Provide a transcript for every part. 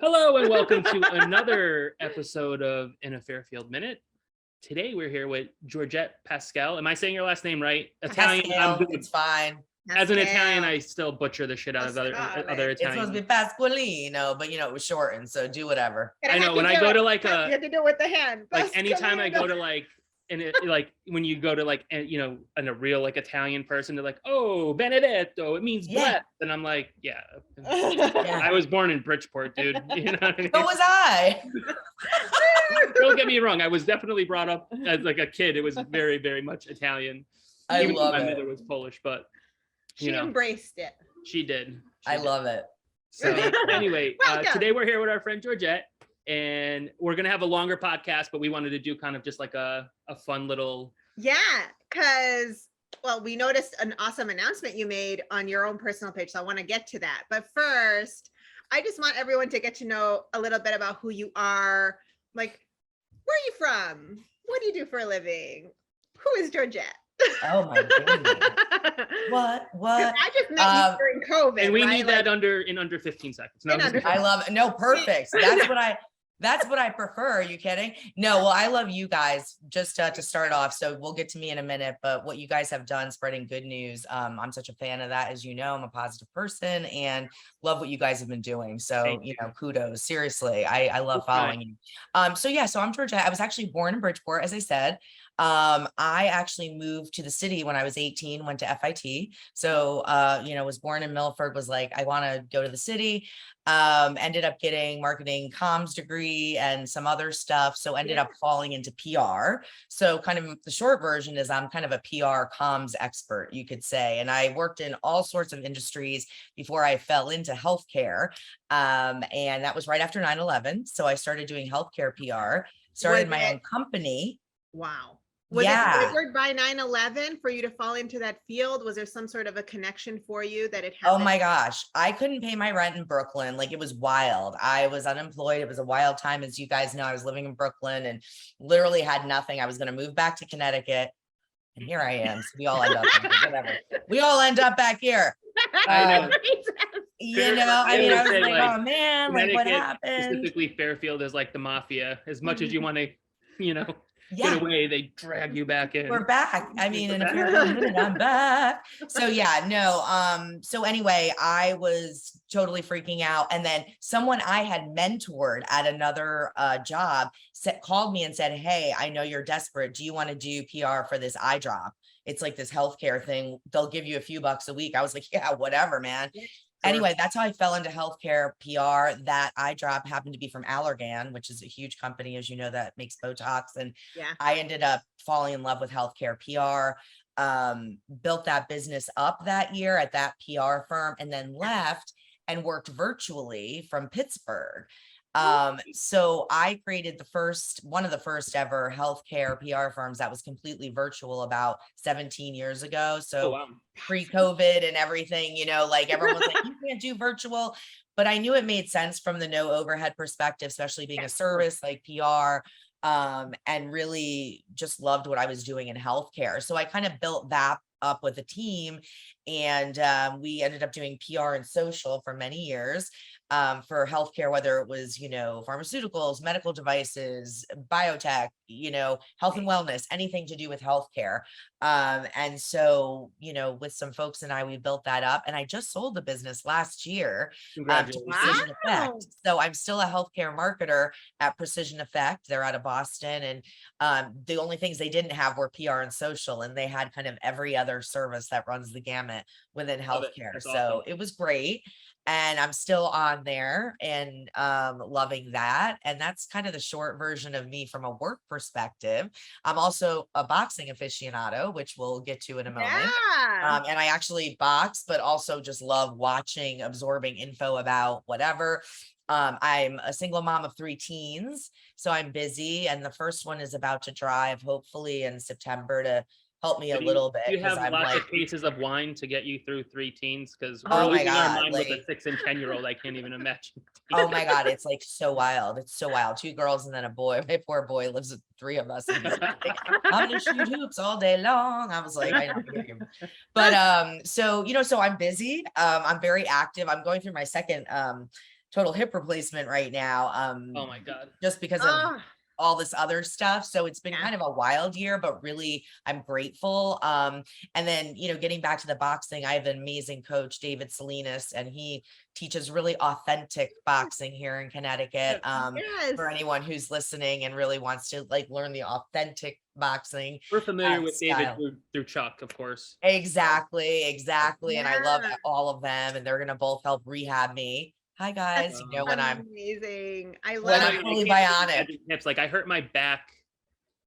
Hello and welcome to another episode of In a Fairfield Minute. Today we're here with GeorgettePascale. Am I saying your last name right? Italian. Pascale, it's fine. As an Italian, I still butcher the shit out of other Italian. It's supposed to be Pasqualino, but it was shortened, so do whatever. I know when I go to like you have to do it with the hand. Like anytime I go to like, and it, like when you go to like, a real like Italian person, they're like, "Oh, Benedetto, it means blessed," and I'm like, "Yeah, I was born in Bridgeport, dude." You know what I mean? So was I. Don't get me wrong, I was definitely brought up as like a kid. It was very, very much Italian. Even though my mother was Polish, but she embraced it. She did. I love it. So anyway, today we're here with our friend Georgette. And we're going to have a longer podcast, but we wanted to do kind of just like a fun little. Yeah, because, we noticed an awesome announcement you made on your own personal page. So I want to get to that. But first, I just want everyone to get to know a little bit about who you are. Like, where are you from? What do you do for a living? Who is Georgette? Oh my goodness. What? I just met you during COVID. And we need that in under 15 seconds. No, I love it. No, perfect. That's what I prefer. Are you kidding? No, well, I love you guys just to start off. So we'll get to me in a minute, but what you guys have done spreading good news. I'm such a fan of that. As you know, I'm a positive person and love what you guys have been doing. So, kudos. Seriously. I love following you. So I'm Georgette. I was actually born in Bridgeport, as I said. I actually moved to the city when I was 18, went to FIT. So, was born in Milford, was like, I want to go to the city. Ended up getting marketing comms degree and some other stuff. So ended up falling into PR. So kind of the short version is I'm kind of a PR comms expert, you could say. And I worked in all sorts of industries before I fell into healthcare. And that was right after 9/11. So I started doing healthcare PR, started my own company. Wow. Was it triggered by 9/11 for you to fall into that field? Was there some sort of a connection for you that it happened? Oh my gosh. I couldn't pay my rent in Brooklyn. Like it was wild. I was unemployed. It was a wild time. As you guys know, I was living in Brooklyn and literally had nothing. I was going to move back to Connecticut. And here I am. So we all end up, whatever. We all end up back here. I know. I was like, oh man, like what happened? Specifically Fairfield is like the mafia. As much as you want to, get away, they drag you back in. We're back. I mean, in a few minutes, I'm back. So so anyway, I was totally freaking out. And then someone I had mentored at another job called me and said, "Hey, I know you're desperate. Do you want to do PR for this eye drop? It's like this healthcare thing. They'll give you a few bucks a week." I was like, yeah, whatever, man. Sure. Anyway, that's how I fell into healthcare PR. That eye drop happened to be from Allergan, which is a huge company, as you know, that makes Botox. And I ended up falling in love with healthcare PR, built that business up that year at that PR firm, and then left and worked virtually from Pittsburgh. So I created one of the first ever healthcare PR firms that was completely virtual about 17 years ago. So pre-COVID and everything, like everyone's like, you can't do virtual, but I knew it made sense from the no overhead perspective, especially being a service like PR, and really just loved what I was doing in healthcare. So I kind of built that up with a team, and we ended up doing PR and social for many years. For healthcare, whether it was, pharmaceuticals, medical devices, biotech, health and wellness, anything to do with healthcare. And so, with some folks and we built that up, and I just sold the business last year to Precision Effect. So I'm still a healthcare marketer at Precision Effect. They're out of Boston. And the only things they didn't have were PR and social, and they had kind of every other service that runs the gamut within healthcare. So it was great. And I'm still on there and loving that. And that's kind of the short version of me from a work perspective. I'm also a boxing aficionado, which we'll get to in a moment. And I actually box, but also just love watching, absorbing info about whatever. I'm a single mom of 3 teens, so I'm busy. And the first one is about to drive, hopefully in September, to help me a little bit. You have lots of cases of wine to get you through 3 teens, because we're oh my losing God, our mind with a 6 and 10-year-old. I can't even imagine. Oh my God, it's like so wild. It's so wild. 2 girls and then a boy. My poor boy lives with 3 of us. And he's like, I'm gonna shoot hoops all day long. I was like, I know. But so I'm busy. I'm very active. I'm going through my second total hip replacement right now. Oh my God. Just because of all this other stuff. So it's been kind of a wild year, but really I'm grateful. And then, getting back to the boxing, I have an amazing coach, David Salinas, and he teaches really authentic boxing here in Connecticut. For anyone who's listening and really wants to learn the authentic boxing. We're familiar with David through Chuck, of course. Exactly. And I love all of them, and they're going to both help rehab me. Hi guys, when I'm amazing. I love when I'm fully bionic. Hips. Like I hurt my back.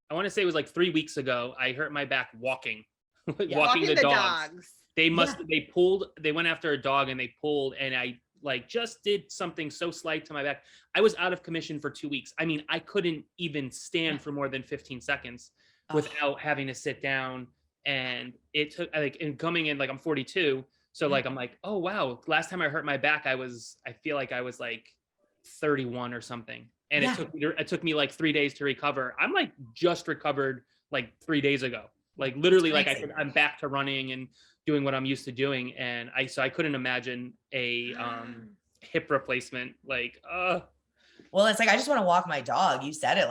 I want to say it was like 3 weeks ago. I hurt my back walking, walking the dogs. They went after a dog and they pulled, and I just did something so slight to my back. I was out of commission for 2 weeks. I mean, I couldn't even stand for more than 15 seconds without having to sit down. And it took and coming in, I'm 42. So I'm like, oh wow, last time I hurt my back, I feel like I was 31 or something. And it took me 3 days to recover. I'm just recovered 3 days ago. Literally I'm back to running and doing what I'm used to doing. And I couldn't imagine a hip replacement. Well, it's I just want to walk my dog. You said it.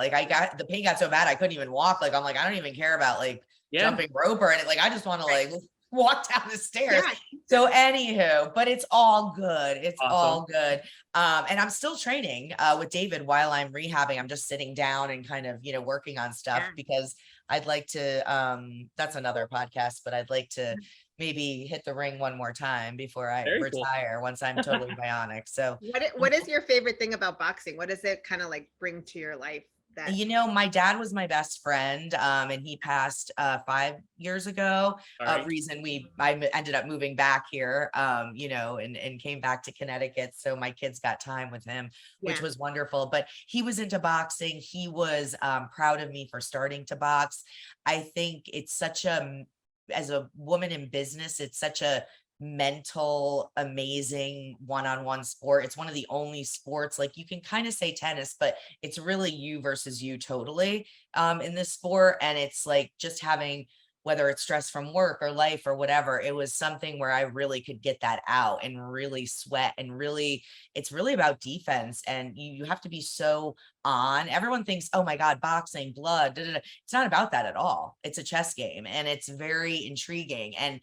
The pain got so bad I couldn't even walk. I'm I don't even care about jumping rope or anything. I just want to walk down the stairs. So anywho, but it's all good. It's all good. And I'm still training with David while I'm rehabbing. I'm just sitting down and kind of, working on stuff because I'd like to, that's another podcast, but I'd like to maybe hit the ring one more time before I retire once I'm totally bionic. So what is your favorite thing about boxing? What does it kind of bring to your life? My dad was my best friend, and he passed 5 years ago. Reason I ended up moving back here, and came back to Connecticut. So my kids got time with him, which was wonderful. But he was into boxing. He was proud of me for starting to box. I think it's as a woman in business, it's such a mental, amazing one-on-one sport. It's one of the only sports, you can kind of say tennis, but it's really you versus you totally in this sport. And it's just having, whether it's stress from work or life or whatever, it was something where I really could get that out and really sweat, and really, it's really about defense. And you have to be so on. Everyone thinks, oh my God, boxing, blood, It's not about that at all. It's a chess game, and it's very intriguing. And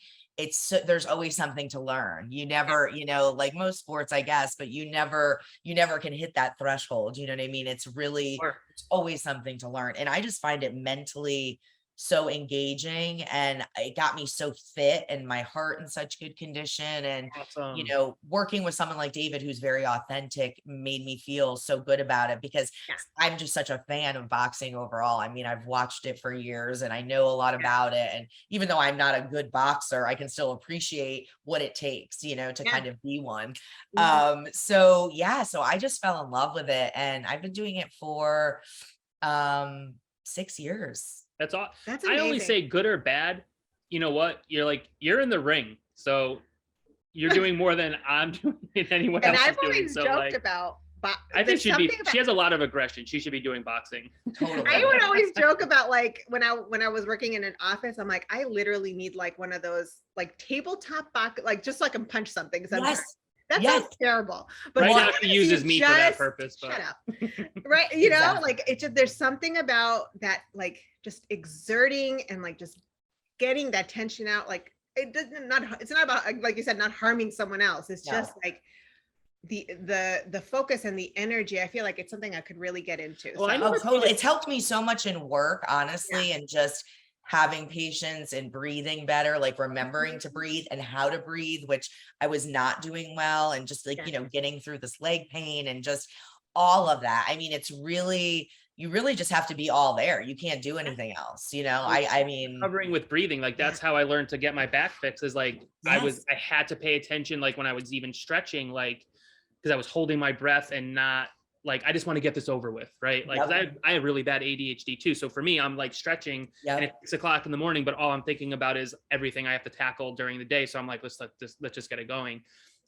there's always something to learn. You never, like most sports, I guess, but you never can hit that threshold. You know what I mean? It's really, it's always something to learn. And I just find it mentally so engaging, and it got me so fit, and my heart in such good condition. And, working with someone like David, who's very authentic, made me feel so good about it, because I'm just such a fan of boxing overall. I mean, I've watched it for years and I know a lot about it. And even though I'm not a good boxer, I can still appreciate what it takes, to kind of be one. So I just fell in love with it, and I've been doing it for 6 years. That's all. I only say good or bad. You know what? You're in the ring, so you're doing more than I'm doing anyone else. And I've always joked about. I think she has a lot of aggression. She should be doing boxing. Totally. I would always joke about when I was working in an office, I'm I literally need one of those tabletop box, just so I can punch something. That sounds terrible. But right now she uses me for that purpose. But. Shut up. Right. It's just, there's something about that, just exerting and just getting that tension out. It's not about, like you said, not harming someone else. It's just the focus and the energy. I feel like it's something I could really get into. Well, totally. It's helped me so much in work, honestly, and just having patience and breathing better, remembering to breathe and how to breathe, which I was not doing well. And just getting through this leg pain and just all of that. I mean, you really just have to be all there. You can't do anything else. I mean, covering with breathing, that's how I learned to get my back fixed, is I had to pay attention, when I was even stretching, because I was holding my breath and not, I just want to get this over with, right? I have really bad ADHD too. So for me, I'm stretching and it's 6 o'clock in the morning, but all I'm thinking about is everything I have to tackle during the day. So I'm let's just get it going.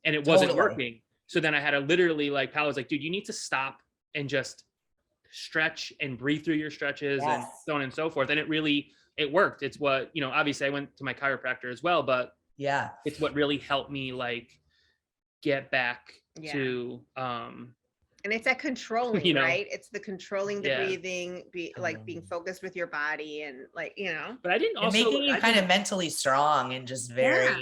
And it wasn't working. So then I had to literally Pal was dude, you need to stop and just stretch and breathe through your stretches and so on and so forth. And it worked. It's what, obviously I went to my chiropractor as well, but it's what really helped me get back to and it's that controlling, you know, right? It's the controlling the breathing, like being focused with your body and like, you know. But I didn't And also making you kind of mentally strong and just very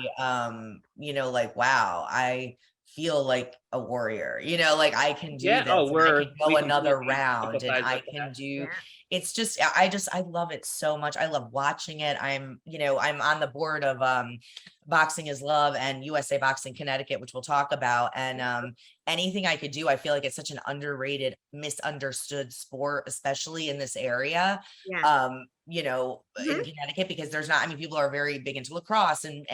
you know, like, wow, I feel like a warrior, you know, like I can do this, oh, and I can go we another completely round, and empathize I with can that. do it's just I love it so much. I love watching it. I'm, you know, I'm on the board of Boxing is Love and USA Boxing Connecticut, which we'll talk about. And anything I could do, I feel like it's such an underrated, misunderstood sport, especially in this area. You know, in Connecticut, because there's not, I mean, people are very big into lacrosse and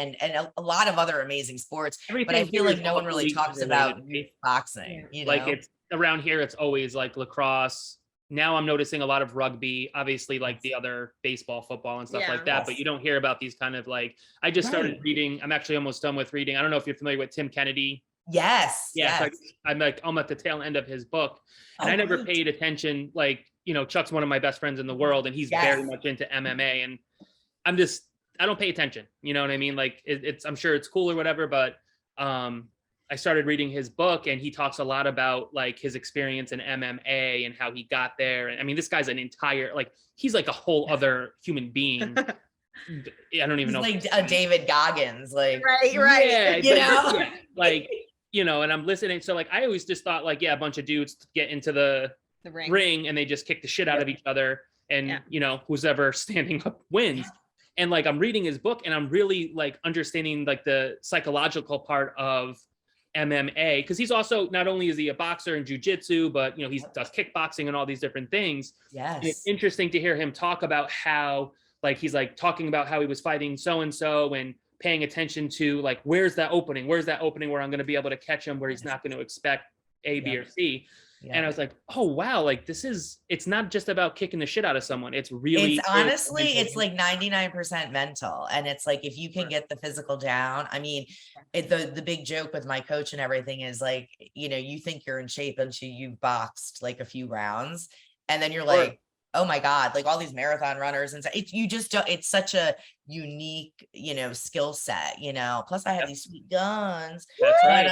a lot of other amazing sports, but I feel like no one really talks about boxing, you know? Like it's around here, it's always like lacrosse. Now I'm noticing a lot of rugby, obviously like the other baseball, football and stuff like that, but you don't hear about these kind of like, I just started reading, I'm actually almost done with reading. I don't know if you're familiar with Tim Kennedy. Yes. So I'm like, I'm at the tail end of his book, and I never paid attention. Like, you know, Chuck's one of my best friends in the world, and he's very much into MMA, and I don't pay attention. You know what I mean? Like it's, I'm sure it's cool or whatever, but I started reading his book, and he talks a lot about like his experience in MMA and how he got there. And I mean, this guy's an entire, like, he's like a whole other human being. I don't even know. Like a David Goggins, like right. You know, like, you know, and I'm listening. So like, I always just thought like, a bunch of dudes get into the ring and they just kick the shit out of each other, and you know, who's ever standing up wins. And like, I'm reading his book, and I'm really like understanding like the psychological part of MMA, because he's also, not only is he a boxer and jujitsu, but you know, he does kickboxing and all these different things. And it's interesting to hear him talk about how, like, he's like talking about how he was fighting so-and-so and paying attention to like, where's that opening where I'm going to be able to catch him, where he's not going to expect A, B, or C. And I was like, oh, wow, like it's not just about kicking the shit out of someone. It's really, it's honestly, it's like 99% mental. And it's like, if you can get the physical down, I mean, the big joke with my coach and everything is like, you know, you think you're in shape until you've boxed like a few rounds. And then you're like, oh my God, like all these marathon runners and stuff. You just don't, it's such a unique, you know, skill set, you know, plus I have these sweet guns. That's right.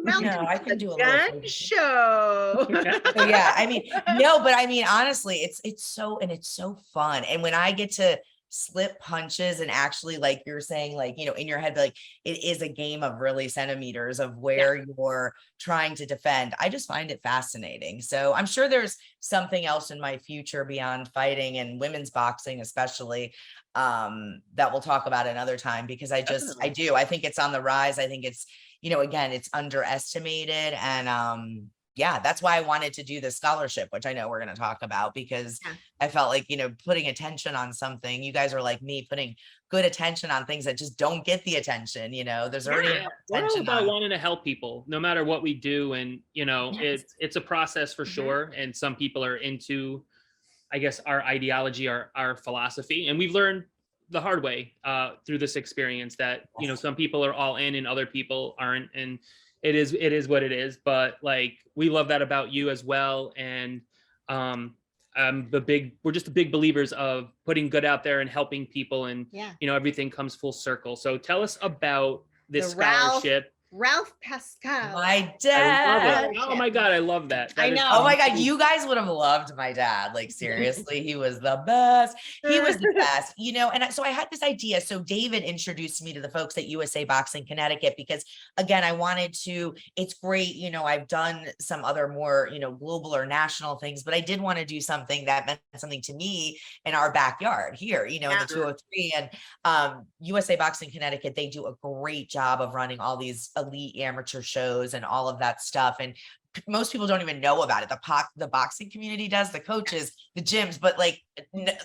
You know, I can do a gun show. So, yeah, I mean, no, but I mean, honestly, it's so fun. And when I get to slip punches and actually, like you're saying, like, you know, in your head, like it is a game of really centimeters of where you're trying to defend. I just find it fascinating. So I'm sure there's something else in my future beyond fighting and women's boxing, especially, that we'll talk about another time, because I think it's on the rise. I think it's, you know, again, it's underestimated. And yeah, that's why I wanted to do the scholarship, which I know we're going to talk about, because I felt like, you know, putting attention on something, you guys are like me, putting good attention on things that just don't get the attention, you know, there's already we're all about wanting to help people no matter what we do. And, you know, it's a process for sure. And some people are into, I guess, our ideology, our philosophy. And we've learned the hard way through this experience that, you know, some people are all in and other people aren't. And it is what it is. But like, we love that about you as well. And we're just big believers of putting good out there and helping people. And, you know, everything comes full circle. So tell us about this scholarship. Ralph Pascāle. My dad. Oh my God, I love that. I know. Oh my God, you guys would have loved my dad. Like, seriously, he was the best. He was the best, you know. And so I had this idea. So David introduced me to the folks at USA Boxing Connecticut, because again, I wanted to, it's great, you know, I've done some other more, you know, global or national things, but I did want to do something that meant something to me in our backyard here, you know, in the 203. And USA Boxing Connecticut, they do a great job of running all these elite amateur shows and all of that stuff. And most people don't even know about it. The boxing community does, the coaches, the gyms, but like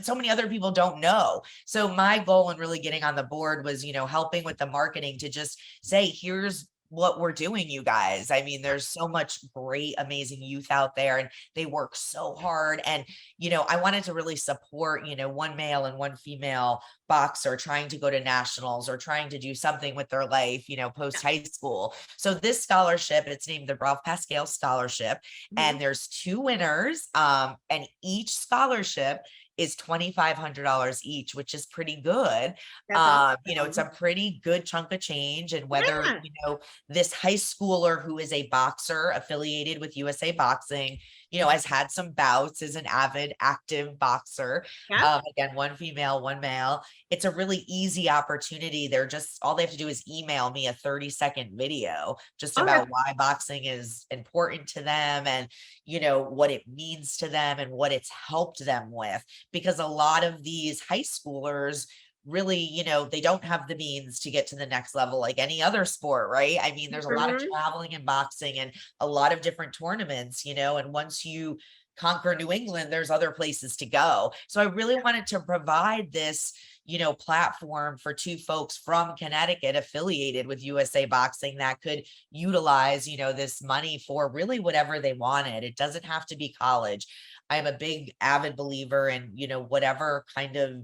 so many other people don't know. So my goal in really getting on the board was, you know, helping with the marketing to just say, here's what we're doing, you guys. I mean, there's so much great, amazing youth out there, and they work so hard. And, you know, I wanted to really support, you know, one male and one female boxer trying to go to nationals or trying to do something with their life, you know, post high school. So this scholarship, it's named the Ralph Pascāle Scholarship, and there's 2 winners, and each scholarship is $2,500 each, which is pretty good. That's You know, it's a pretty good chunk of change. And whether, Yeah. you know, this high schooler who is a boxer affiliated with USA Boxing, you know, has had some bouts, is an avid active boxer. Yeah. Again, one female, one male. It's a really easy opportunity. They're just, all they have to do is email me a 30-second video just Oh, about why boxing is important to them and, you know, what it means to them and what it's helped them with. Because a lot of these high schoolers really, you know, they don't have the means to get to the next level like any other sport, right? I mean, there's a lot of Mhm. traveling in boxing and a lot of different tournaments, you know, and once you conquer New England, there's other places to go. So I really wanted to provide this, you know, platform for two folks from Connecticut affiliated with USA Boxing that could utilize, you know, this money for really whatever they wanted. It doesn't have to be college. I'm a big avid believer in, you know, whatever kind of,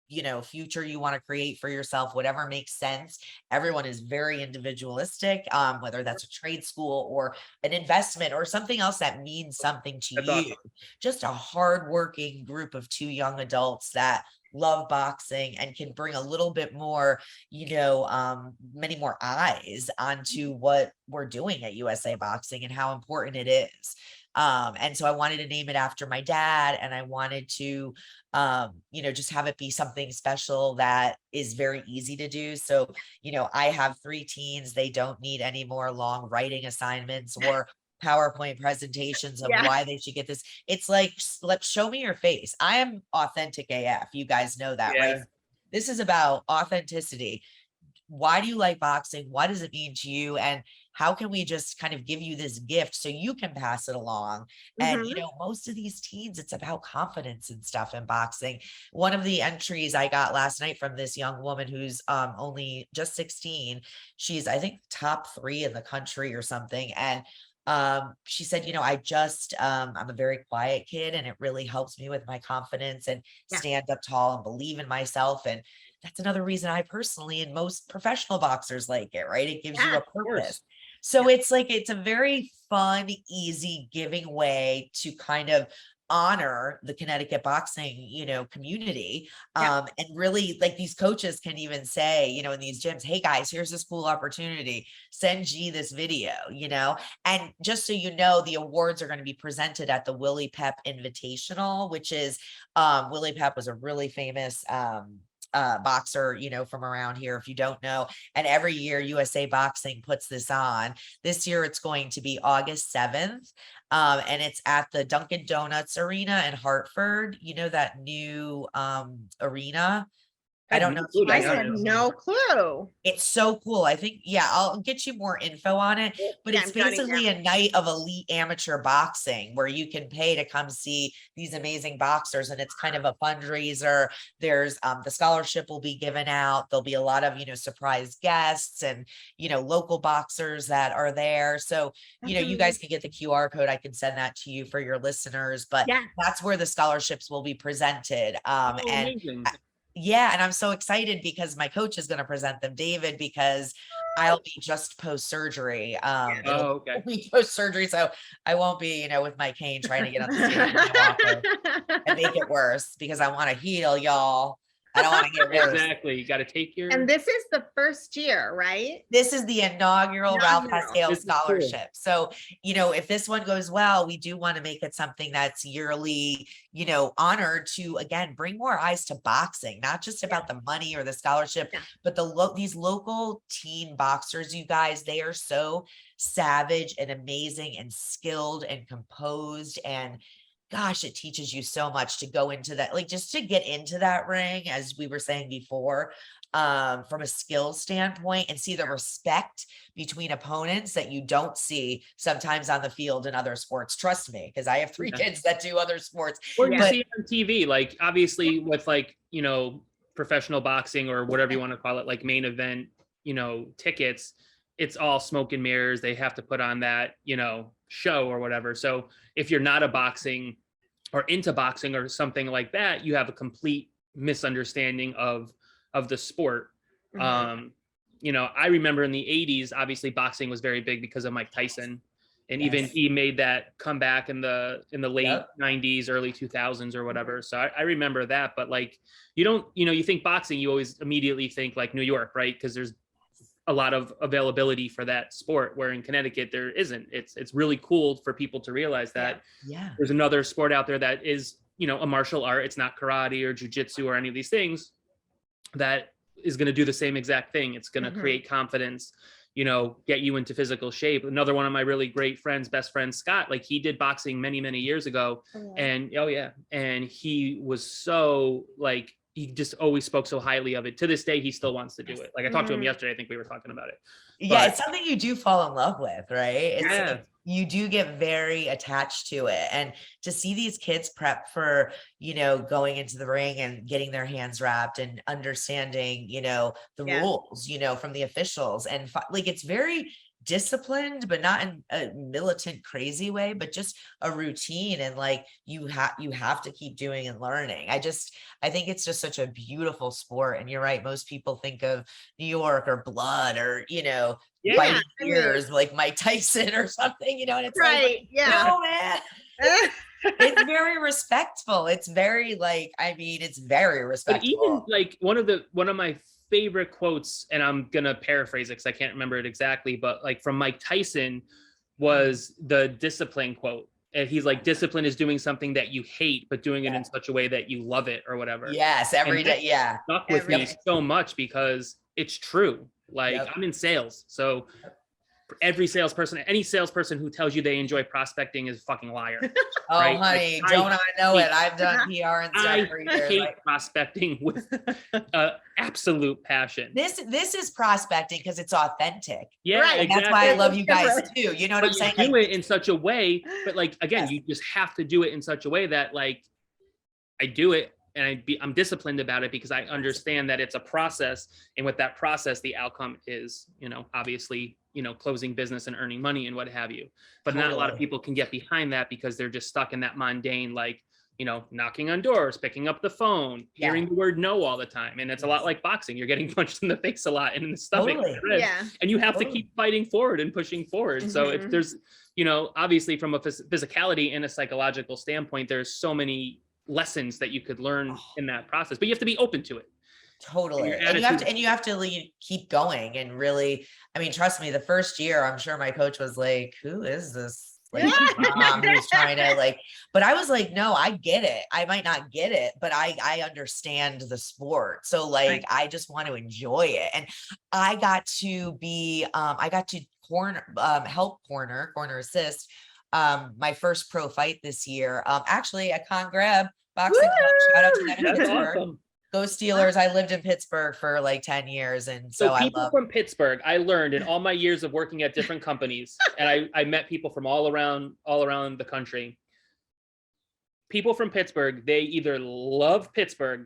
you know, future you want to create for yourself, whatever makes sense. Everyone is very individualistic, whether that's a trade school or an investment or something else that means something to That's you. awesome. Just a hardworking group of two young adults that love boxing and can bring a little bit more, you know, many more eyes onto what we're doing at USA Boxing and how important it is. And so I wanted to name it after my dad, and I wanted to, you know, just have it be something special that is very easy to do. So, you know, I have 3 teens. They don't need any more long writing assignments or PowerPoint presentations of Yeah. why they should get this. It's like, let's show me your face. I am authentic AF. You guys know that, right? Yeah. This is about authenticity. Why do you like boxing? What does it mean to you? And how can we just kind of give you this gift so you can pass it along? And, you Mhm. know, most of these teens, it's about confidence and stuff in boxing. One of the entries I got last night from this young woman who's only just 16, she's, I think, top 3 in the country or something. And she said, you know, I'm a very quiet kid and it really helps me with my confidence and Yeah. stand up tall and believe in myself. And that's another reason I personally and most professional boxers like it, right? It gives you Yeah. a Of course. purpose. So it's like, it's a very fun, easy giving way to kind of honor the Connecticut boxing, you know, community. Yeah. And really, like, these coaches can even say, you know, in these gyms, hey guys, here's this cool opportunity. Send G this video, you know. And just so you know, the awards are going to be presented at the Willie Pep Invitational, which is Willie Pep was a really famous boxer, you know, from around here, if you don't know. And every year USA Boxing puts this on. This year it's going to be August 7th. And it's at the Dunkin' Donuts Arena in Hartford. You know, that new arena. I don't know if you I guys had no clue. it's so cool. I think, yeah, I'll get you more info on it, but Yeah, it's I'm jotting basically down. a night of elite amateur boxing where you can pay to come see these amazing boxers, and it's kind of a fundraiser. There's the scholarship will be given out. There'll be a lot of, you know, surprise guests and, you know, local boxers that are there. So, you know, you guys can get the QR code. I can send that to you for your listeners, but Yeah. that's where the scholarships will be presented. Oh, And amazing. yeah, and I'm so excited because my coach is going to present them, David, because I'll be just post surgery. Oh, It'll okay. be post surgery, so I won't be, you know, with my cane trying to get on the stage in my walker and make it worse because I want to heal, y'all. I don't want to get worse. Exactly. You got to take your. And this is the first year, right? This is the inaugural Ralph Inaugural. Pascāle This is cool. Scholarship. So, you know, if this one goes well, we do want to make it something that's yearly, you know, honored to, again, bring more eyes to boxing, not just about the money or the scholarship, Yeah. but these local teen boxers, you guys, they are so savage and amazing and skilled and composed, and gosh, it teaches you so much to go into that, like, just to get into that ring, as we were saying before, from a skill standpoint, and see the respect between opponents that you don't see sometimes on the field in other sports. Trust me, because I have 3 Yeah. kids that do other sports. Or you Yeah. see it on TV, like obviously with like, you know, professional boxing or whatever you want to call it, like main event, you know, tickets, it's all smoke and mirrors. They have to put on that, you know, show or whatever. So if you're not a boxing or into boxing or something like that, you have a complete misunderstanding of the sport. Mhm. You know, I remember in the 80s, obviously boxing was very big because of Mike Tyson. And even Yes. he made that comeback in the late Yep. 90s, early 2000s or whatever. So I remember that. But like, you don't, you think boxing, you always immediately think like New York, right? Because there's a lot of availability for that sport, where in Connecticut there isn't. It's really cool for people to realize that there's another sport out there that is, a martial art. It's not karate or jujitsu or any of these things that is going to do the same exact thing. It's going to create confidence, get you into physical shape. Another one of my really great friends, best friend, Scott, like he did boxing many, many years ago. And and he was so like, he just always spoke so highly of it. To this day, he still wants to do it. Like I talked to him yesterday, I think we were talking about it. Yeah, it's something you do fall in love with, right? You do get very attached to it. And to see these kids prep for, going into the ring and getting their hands wrapped and understanding, the rules, from the officials, and like, it's very disciplined, but not in a militant crazy way, but just a routine. And like, you have to keep doing and learning. I think it's just such a beautiful sport. And you're right, most people think of New York or blood or fighting ears like Mike Tyson or something, and it's no, man. It's very respectful. It's very it's very respectful. But even like one of my favorite quotes, and I'm gonna paraphrase it because I can't remember it exactly, but like from Mike Tyson was the discipline quote. And he's like, discipline is doing something that you hate, but doing it in such a way that you love it or whatever. Yes, every day. Yeah. Stuck with me so much because it's true. Like I'm in sales. So every salesperson, any salesperson who tells you they enjoy prospecting is a fucking liar. Oh, right? honey, don't I know it? I've done PR and stuff for years. I hate prospecting with absolute passion. This is prospecting because it's authentic. Yeah, right. Exactly. That's why I love you guys too. You know what I'm saying? You do it in such a way, but like again, you just have to do it in such a way that like I do it and I'm disciplined about it because I understand that it's a process, and with that process, the outcome is, obviously, closing business and earning money and what have you. But not a lot of people can get behind that because they're just stuck in that mundane, like, knocking on doors, picking up the phone, hearing the word no all the time. And it's a lot like boxing. You're getting punched in the face a lot and in the stomach. And you have to keep fighting forward and pushing forward. So if there's, obviously from a physicality and a psychological standpoint, there's so many lessons that you could learn in that process, but you have to be open to it. Totally. And you have to keep going and really, I mean, trust me, the first year, I'm sure my coach was like, who is this? Like, who's trying to but I was like, no, I get it. I might not get it, but I understand the sport. So I just want to enjoy it. And I got to be, help corner assist, my first pro fight this year. Actually at Con Grab Boxing Club. Shout out to them in Pittsburgh. Awesome. Go Steelers. I lived in Pittsburgh for like 10 years. And so people from Pittsburgh, I learned in all my years of working at different companies, and I met people from all around the country. People from Pittsburgh, they either love Pittsburgh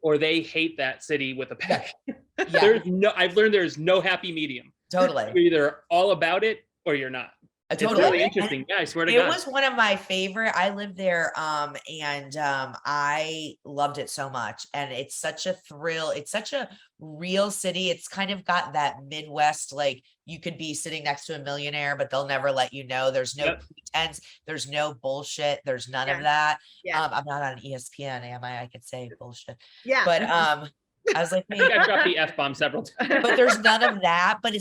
or they hate that city with a passion. I've learned there's no happy medium. Totally. You're either all about it or you're not. Totally. It's really interesting. I swear to God. It was one of my favorite. I lived there and I loved it so much. And it's such a thrill. It's such a real city. It's kind of got that Midwest, like you could be sitting next to a millionaire, but they'll never let you know. There's no pretense. There's no bullshit. There's none of that. I'm not on ESPN, am I? I could say bullshit. Yeah. But I was like, I think I dropped the F-bomb several times. But there's none of that. But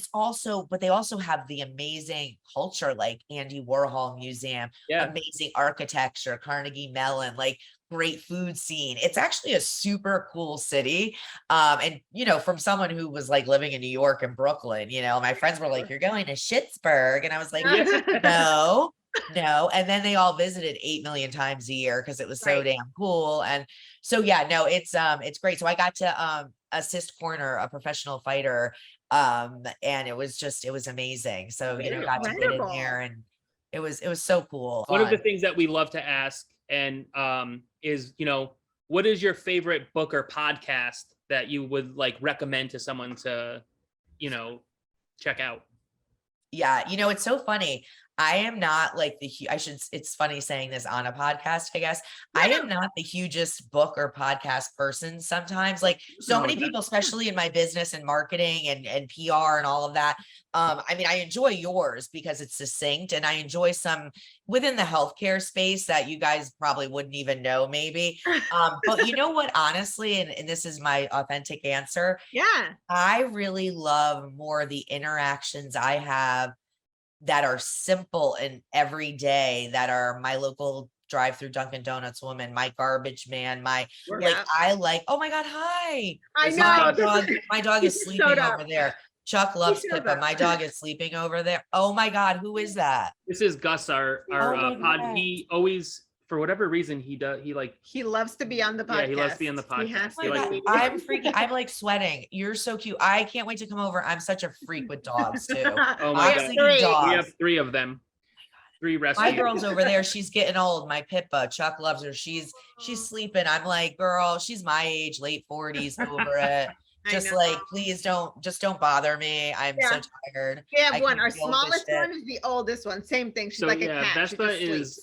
they also have the amazing culture, like Andy Warhol Museum, amazing architecture, Carnegie Mellon, like great food scene. It's actually a super cool city. And from someone who was like living in New York and Brooklyn, my friends were like, you're going to Schittsburg. And I was like, no. And then they all visited 8 million times a year because it was so damn cool. And so, it's great. So I got to assist corner a professional fighter. And it was amazing. So, got to get in there and it was so cool. One of the things that we love to ask and is, what is your favorite book or podcast that you would like recommend to someone to, check out? Yeah. It's so funny. I am not like it's funny saying this on a podcast, I guess. I am not the hugest book or podcast person sometimes. Like so many people, especially in my business and marketing and PR and all of that. I mean, I enjoy yours because it's succinct, and I enjoy some within the healthcare space that you guys probably wouldn't even know maybe. But you know what, honestly, and this is my authentic answer. Yeah. I really love more the interactions I have that are simple and everyday, that are my local drive-through Dunkin' Donuts woman, my garbage man, I like, oh my God, hi. I know. My dog is sleeping over there. Chuck loves Pippa. My dog is sleeping over there. Oh my God, who is that? This is Gus, our pod. He always, for whatever reason, he loves to be on the podcast. Yeah, he loves to be on the podcast. I'm freaking, I'm like sweating. You're so cute. I can't wait to come over. I'm such a freak with dogs too. Oh my God. We have 3 of them. 3 rescues. My girl's over there. She's getting old. My Pippa. Chuck loves her. She's sleeping. I'm like, girl, she's my age, late 40s, over it. Just like, please don't bother me. I'm so tired. We have one. Our smallest one is the oldest one. Same thing. She's like a cat.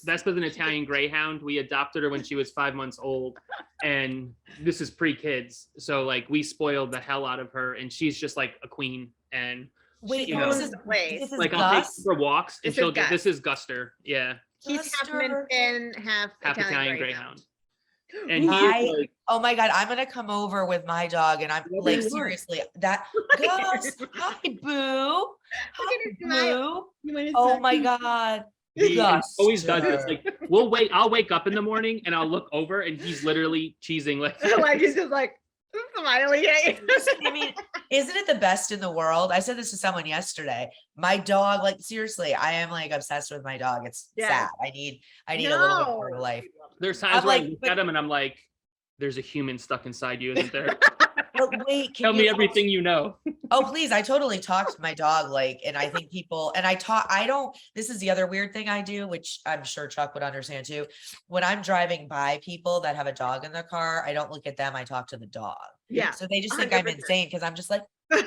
Vespa's an Italian Greyhound. We adopted her when she was 5 months old, and this is pre-kids. So like we spoiled the hell out of her, and she's just like a queen. And wait, this is like Gus? I'll take her for walks, and this is Guster. Yeah, he's half Minton, half Italian Greyhound. And oh my God, I'm gonna come over with my dog, and I'm like, seriously, that Gus, hi boo, hi boo. Oh my God. He always does this. Like I'll wake up in the morning and I'll look over and he's literally cheesing like he's just like smiling at you. I mean, isn't it the best in the world? I said this to someone yesterday. My dog, like seriously, I am like obsessed with my dog. It's sad. I need a little bit more life. There's times where I look at him and I'm like, there's a human stuck inside you, isn't there? But wait, tell me everything you know. Oh, please. I totally talk to my dog. And I think this is the other weird thing I do, which I'm sure Chuck would understand too. When I'm driving by people that have a dog in their car, I don't look at them. I talk to the dog. Yeah. So they just think 100%. I'm insane because I'm just like, and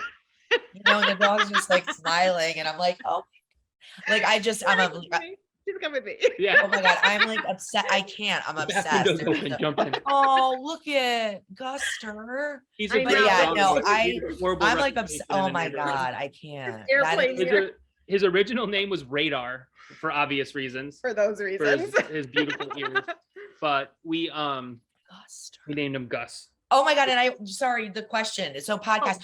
the dog's just like smiling, and I'm like, oh, like She's come with me. Yeah. Oh my God. I'm like upset. I can't. I'm obsessed. Oh, look at Guster. I'm like upset. Oh my God. I can't. His original name was Radar for obvious reasons. For those reasons. For his beautiful ears. But we named him Gus. Oh my God. And sorry, the question. So podcast.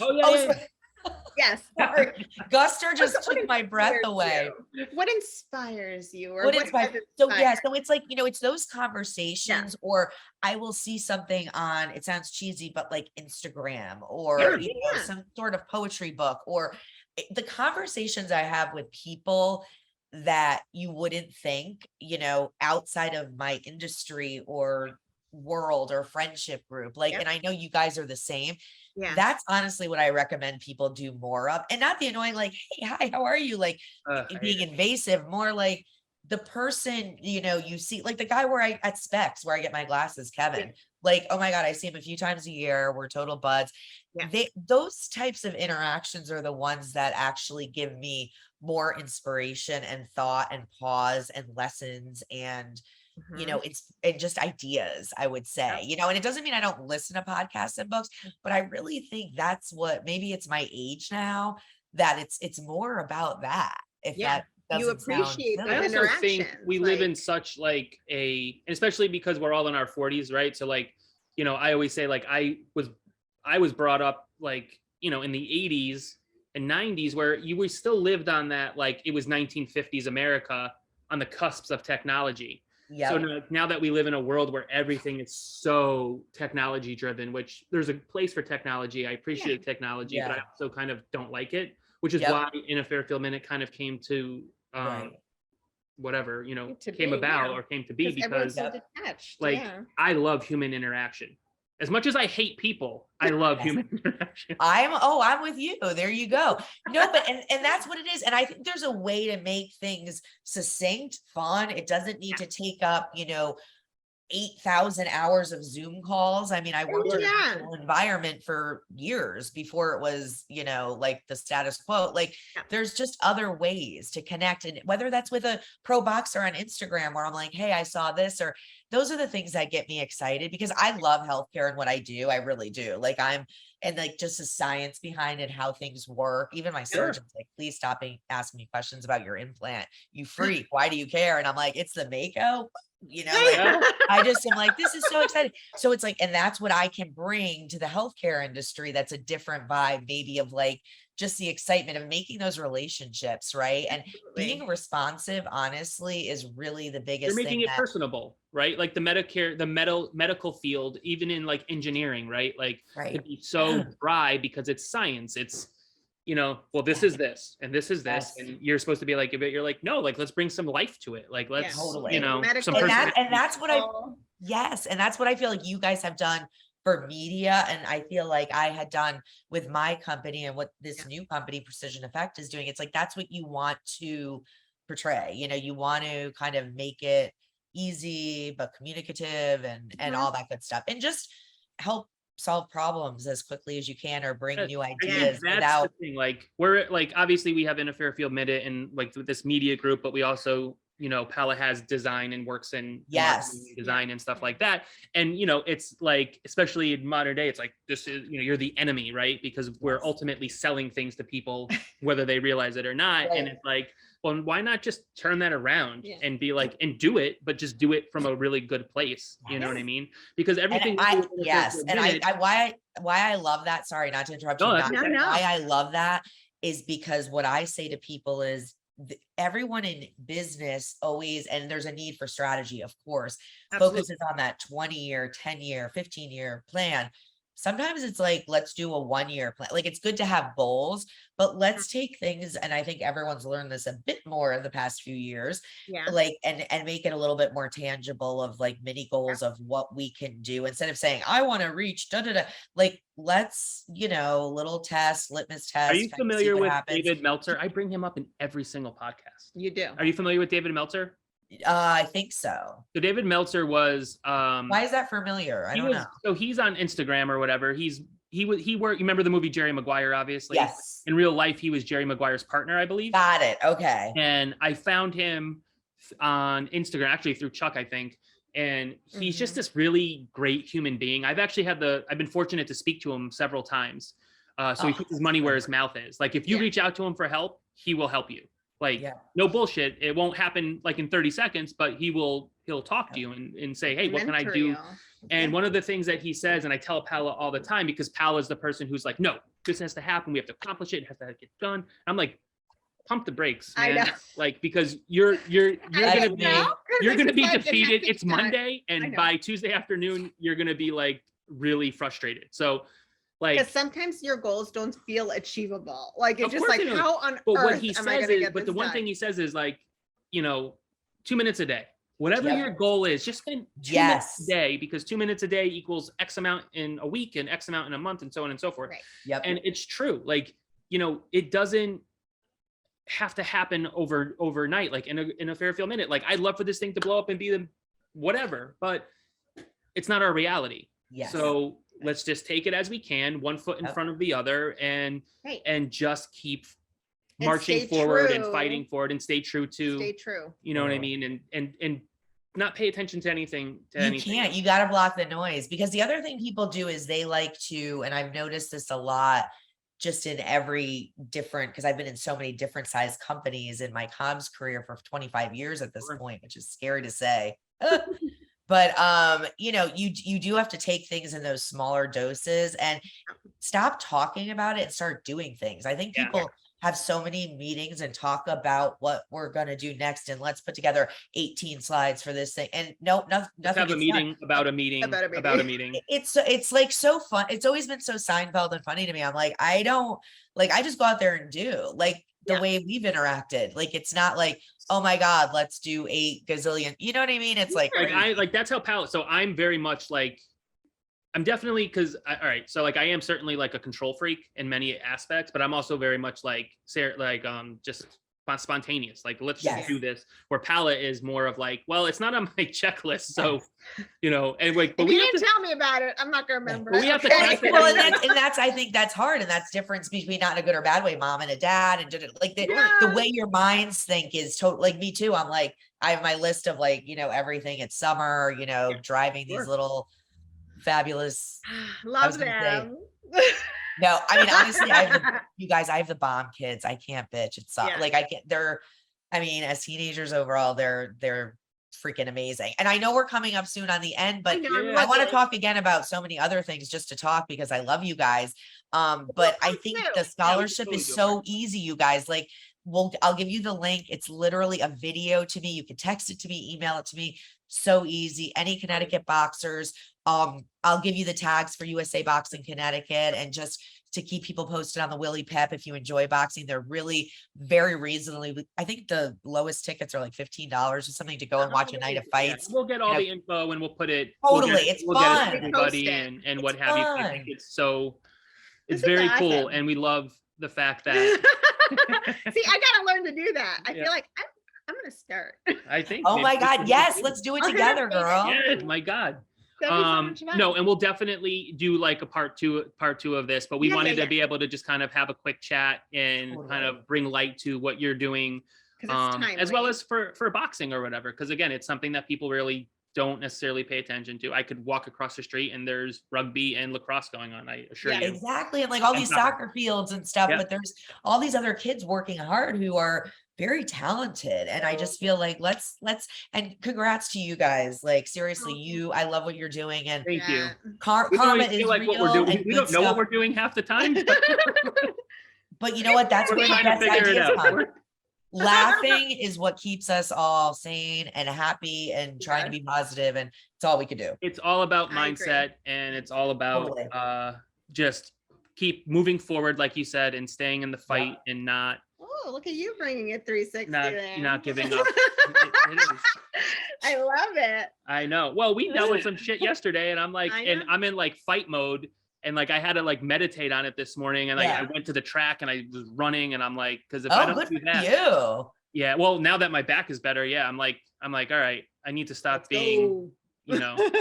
Yes. Sorry. Guster just took my breath away. What inspires you? Or what inspires? So it's like, it's those conversations, or I will see something on, it sounds cheesy, but like Instagram or some sort of poetry book, or the conversations I have with people that you wouldn't think, outside of my industry or world or friendship group. And I know you guys are the same. Yeah. That's honestly what I recommend people do more of, and not the annoying, like, hey, hi, how are you? Like being invasive, more like the person, you see, like the guy at Specs where I get my glasses, Kevin, like, oh my God, I see him a few times a year. We're total buds. Yeah. Those types of interactions are the ones that actually give me more inspiration and thought and pause and lessons and it's just ideas, I would say, and it doesn't mean I don't listen to podcasts and books, but I really think that's what, maybe it's my age now, that it's more about that. If that doesn't you appreciate sound I also think we live in such like especially because we're all in our 40s, right? So like, I always say like I was brought up like, in the 80s and 90s where we still lived on that, like it was 1950s America on the cusps of technology. Yep. So now that we live in a world where everything is so technology driven, which there's a place for technology. I appreciate technology, but I also kind of don't like it, which is why In a Fairfield Minute kind of came to whatever, came about or came to be, because I love human interaction. As much as I hate people, I love human interaction. I'm with you. There you go. No, but and that's what it is. And I think there's a way to make things succinct, fun. It doesn't need to take up, 8,000 hours of Zoom calls. I mean, I worked in a Yeah. virtual environment for years before it was, like the status quo. Like there's just other ways to connect. And whether that's with a pro boxer on Instagram where I'm like, hey, I saw this, or those are the things that get me excited because I love healthcare and what I do. I really do. Like and like just the science behind it, how things work. Even my surgeon's like, please stop asking me questions about your implant. You freak. Why do you care? And I'm like, it's the Mako. Like, I just am like, this is so exciting. So it's like, and that's what I can bring to the healthcare industry. That's a different vibe, maybe of like just the excitement of making those relationships, right? And being responsive, honestly, is really the biggest They're making thing it personable, right? Like the Medicare, the medical field, even in like engineering, right? Like could be so dry because it's science. It's well, this is this and this is this, and you're supposed to be like, you're like, no, like let's bring some life to it. Like let's, some and that's what and that's what I feel like you guys have done for media. And I feel like I had done with my company and what this new company, Precision Effect, is doing. It's like, that's what you want to portray. You want to kind of make it easy, but communicative and all that good stuff, and just help solve problems as quickly as you can, or bring new ideas. That's the thing. Like we're like, obviously we have in a Fairfield Minute and like this media group, but we also, Paula has design and works in design and stuff like that. And, it's like, especially in modern day, it's like, this is, you're the enemy, right? Because we're ultimately selling things to people, whether they realize it or not. And it's like, well, why not just turn that around and be like, and do it, but just do it from a really good place. You know what I mean? Because everything. Why I love that. Sorry, not to interrupt you. Why I love that is because what I say to people is everyone in business always, and there's a need for strategy, of course, focuses on that 20-year, 10-year, 15-year plan. Sometimes it's like, let's do a 1-year plan. Like it's good to have goals, but let's take things. And I think everyone's learned this a bit more in the past few years, like, and make it a little bit more tangible of like mini goals of what we can do instead of saying, I want to reach like, let's, little test, litmus test. Are you familiar with David Meltzer? I bring him up in every single podcast. You do. Are you familiar with David Meltzer? I think so. So David Meltzer was why is that familiar? I don't know. So he's on Instagram or whatever. He worked, you remember the movie Jerry Maguire, obviously? Yes. In real life, he was Jerry Maguire's partner, I believe. Got it. Okay. And I found him on Instagram, actually through Chuck, I think. And he's just this really great human being. I've been fortunate to speak to him several times. So he puts his money where his mouth is. Like if you reach out to him for help, he will help you. Like no bullshit. It won't happen like in 30 seconds, but he'll talk to you and say, hey, what can I do? And one of the things that he says, and I tell Paula all the time, because Paula is the person who's like, no, this has to happen. We have to accomplish it. It has to get done. I'm like, pump the brakes, man. I know. Like, because you're gonna be defeated. It's Monday, and by Tuesday afternoon, you're gonna be like really frustrated. So like, because sometimes your goals don't feel achievable. Like it's just like, how on earth am I gonna get this done? But the one thing he says is like, 2 minutes a day. Whatever your goal is, just spend 2 minutes a day, because 2 minutes a day equals X amount in a week and X amount in a month and so on and so forth. Right. And it's true. Like, it doesn't have to happen overnight. Like in a Fairfield Minute, like I'd love for this thing to blow up and be the whatever, but it's not our reality. So let's just take it as we can, one foot in front of the other, and just keep marching forward and fighting forward and stay true. You know what I mean? And not pay attention to anything. You got to block the noise, because the other thing people do is they like to, and I've noticed this a lot just in every different, because I've been in so many different size companies in my comms career for 25 years at this point, which is scary to say. But, you do have to take things in those smaller doses and stop talking about it and start doing things. I think people have so many meetings and talk about what we're going to do next. And let's put together 18 slides for this thing. And nothing. Have a meeting about a meeting. It's like so fun. It's always been so Seinfeld and funny to me. I'm like, I just go out there and do like the way we've interacted. Like, it's not like, oh my God, let's do 8 gazillion. You know what I mean? It's like that's how Paula. So I'm very much like, I'm definitely, because all right, so like I am certainly like a control freak in many aspects, but I'm also very much like just spontaneous, like let's Yes. just do this, where Palette is more of like, well, it's not on my checklist, so you know, and like, but If we you have didn't to, tell me about it, I'm not gonna remember. But we have to Okay. constantly- Well, and that's I think that's hard, and that's difference between not in a good or bad way, mom and a dad, and like the way your minds think is totally like me too. I'm like, I have my list of like, you know, everything. It's summer, you know, driving these little fabulous. Love gonna say, them. No, I mean, honestly, you guys, I have the bomb kids. I can't bitch. It's Yeah. like I mean, as teenagers overall, they're freaking amazing. And I know we're coming up soon on the end, but I want to talk again about so many other things just to talk because I love you guys. But I think the scholarship is so easy, you guys. Like, I'll give you the link. It's literally a video to me. You can text it to me, email it to me. So easy. Any Connecticut boxers. I'll give you the tags for USA Boxing Connecticut and just to keep people posted on the Willie Pep. If you enjoy boxing, they're really very reasonably. I think the lowest tickets are like $15 or something to go and watch a night of fights. We'll get all the info and we'll put it. Totally, we'll get fun. it to everybody and what have you. I think it's very cool, awesome. and we love the fact that. See, I gotta learn to do that. I feel like I'm gonna start. I think. Oh my God, yes, let's do it together, girl. Yeah, my God. That'd be so much fun. No, and we'll definitely do like a part two of this, but we wanted to be able to just kind of have a quick chat and kind of bring light to what you're doing, as well as for boxing or whatever. Because again, it's something that people really don't necessarily pay attention to. I could walk across the street and there's rugby and lacrosse going on, I assure you. Exactly. And like all these soccer fields and stuff, but there's all these other kids working hard who are very talented. And I just feel like let's and congrats to you guys. Like seriously, I love what you're doing. And thank you. Karma is like real. What we're doing. We don't know what we're doing half the time. But you know what? That's where the best ideas come. Laughing is what keeps us all sane and happy and trying to be positive, and it's all we could do. It's all about mindset, and it's all about just keep moving forward, like you said, and staying in the fight and not. Oh, look at you bringing it 360. Not giving up. I love it. I know. Well, we dealt with some shit yesterday, and I'm like, and I'm in like fight mode. And like I had to like meditate on it this morning, and I went to the track and I was running, and I'm like, because if I don't do that, yeah. Well, now that my back is better, I'm like, all right, I need to stop being,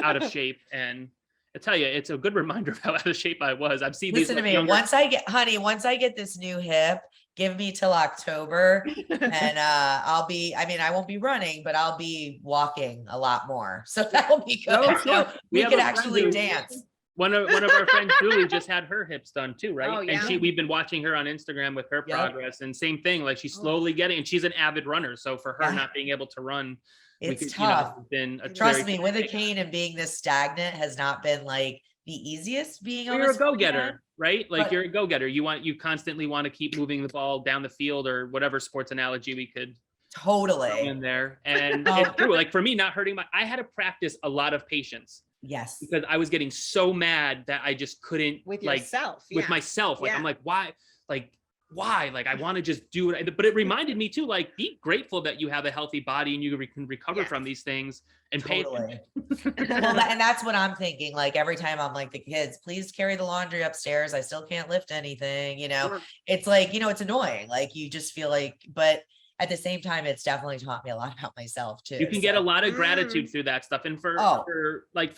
out of shape. And I tell you, it's a good reminder of how out of shape I was. I've seen. Listen to me. Once I get this new hip, give me till October, and I'll be. I mean, I won't be running, but I'll be walking a lot more. So that'll be good. So we could actually dance. One of our friends, Julie, just had her hips done too, right? Oh, yeah. And we've been watching her on Instagram with her progress, and same thing. Like she's slowly getting, and she's an avid runner. So for her not being able to run, it's tough. Trust me, with a thing. cane and being this stagnant has not been like the easiest. You're a go-getter, right? Like you're a go-getter. You constantly want to keep moving the ball down the field, or whatever sports analogy we could totally in there. And it's true. Like for me, not hurting I had to practice a lot of patience. Yes. Because I was getting so mad that I just couldn't with myself. Like, I'm like, why? Like, I want to just do it. But it reminded me too, like, be grateful that you have a healthy body and you can recover from these things and pay attention. Well, and that's what I'm thinking. Like every time I'm like, the kids, please carry the laundry upstairs. I still can't lift anything, It's like, it's annoying. Like you just feel like, but at the same time, it's definitely taught me a lot about myself too. You can get a lot of gratitude through that stuff. And for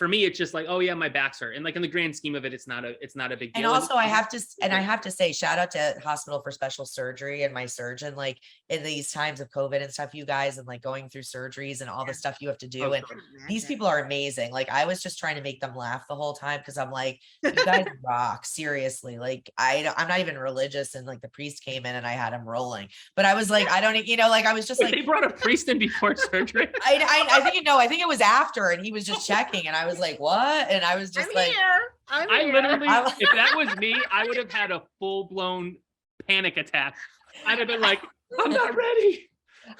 me, it's just like, oh yeah, my back's hurt. And like in the grand scheme of it, it's not a big deal. And also I have to say, shout out to Hospital for Special Surgery and my surgeon, like in these times of COVID and stuff, you guys, and like going through surgeries and all the stuff you have to do. And these people are amazing. Like I was just trying to make them laugh the whole time. Cause I'm like, you guys rock, seriously. Like I'm not even religious. And like the priest came in and I had him rolling, but I was like, I don't, like I was just like, they brought a priest in before surgery. I think it was after, and he was just checking, and I was like, what? And I was just I'm here. Literally, if that was me, I would have had a full-blown panic attack. I'd have been like, I'm not ready.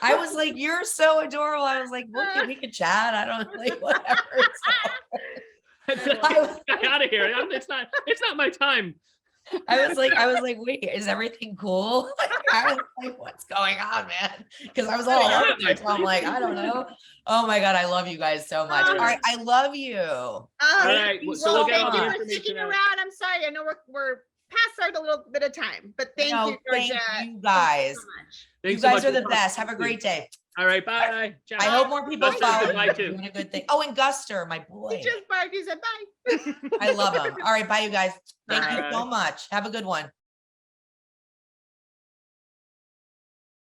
I was like, you're so adorable. I was like, look, we could chat. I don't like whatever. Get out of here. It's not my time. I was like, wait, is everything cool? I was like, what's going on, man? Because I was all over it. So I'm like, I don't know. Oh my God, I love you guys so much. All right, I love you. All right, so we'll get all the information. Sticking around. I'm sorry, I know we're past fast forward a little bit of time, but thank you, Georgette. Thank you guys. So much. You guys are the best. Have a great day. All right, bye. Ciao. I hope more people Guster, follow goodbye you. too. Doing a good thing. Oh, and Guster, my He boy. just barked. He said bye. I love him. All right, bye, you guys. Thank you Bye. so much. Have a good one.